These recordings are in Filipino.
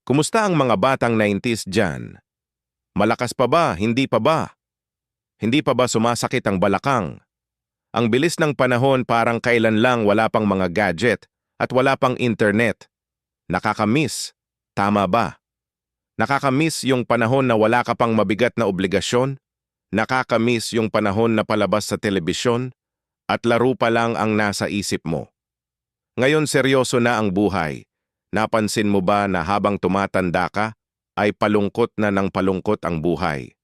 Kumusta ang mga batang 90s dyan? Malakas pa ba? Hindi pa ba? Hindi pa ba sumasakit ang balakang? Ang bilis ng panahon parang kailan lang wala pang mga gadget at wala pang internet. Nakakamiss. Tama ba? Nakakamiss yung panahon na wala ka pang mabigat na obligasyon? Nakakamiss yung panahon na palabas sa telebisyon at laro pa lang ang nasa isip mo? Ngayon seryoso na ang buhay. Napansin mo ba na habang tumatanda ka, ay palungkot na ng palungkot ang buhay?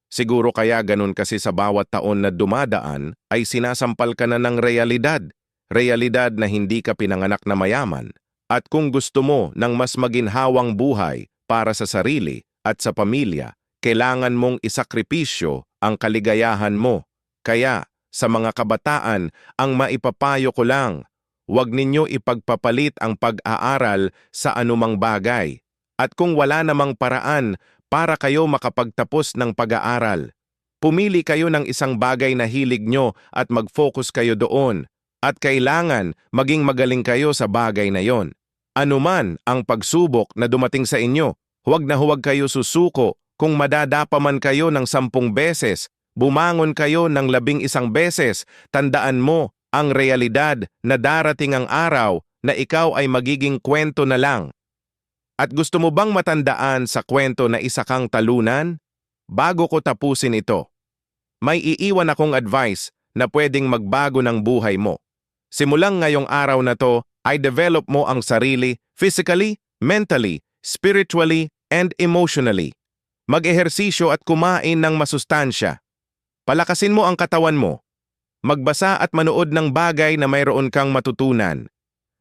Siguro kaya ganun kasi sa bawat taon na dumadaan ay sinasampal ka na ng realidad. Realidad na hindi ka pinanganak na mayaman. At kung gusto mo ng mas maginhawang buhay para sa sarili at sa pamilya, kailangan mong isakripisyo ang kaligayahan mo. Kaya, sa mga kabataan, ang maipapayo ko lang, huwag ninyo ipagpapalit ang pag-aaral sa anumang bagay. At kung wala namang paraan para kayo makapagtapos ng pag-aaral, pumili kayo ng isang bagay na hilig nyo at mag-focus kayo doon. At kailangan maging magaling kayo sa bagay na yon. Anuman ang pagsubok na dumating sa inyo, huwag na huwag kayo susuko. Kung madadapa man kayo ng 10 beses, bumangon kayo ng 11 beses, tandaan mo ang realidad na darating ang araw na ikaw ay magiging kwento na lang. At gusto mo bang matandaan sa kwento na isa kang talunan? Bago ko tapusin ito, may iiwan akong advice na pwedeng magbago ng buhay mo. Simulang ngayong araw na to, ay develop mo ang sarili physically, mentally, spiritually, and emotionally. Mag-ehersisyo at kumain ng masustansya. Palakasin mo ang katawan mo. Magbasa at manood ng bagay na mayroon kang matutunan.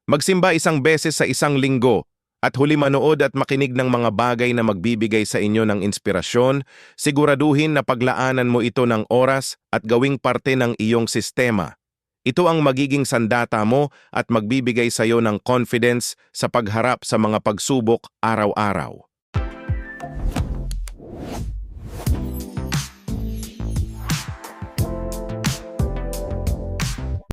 Magsimba 1 beses sa 1 linggo at huli manood at makinig ng mga bagay na magbibigay sa inyo ng inspirasyon. Siguraduhin na paglaanan mo ito ng oras at gawing parte ng iyong sistema. Ito ang magiging sandata mo at magbibigay sa iyo ng confidence sa pagharap sa mga pagsubok araw-araw.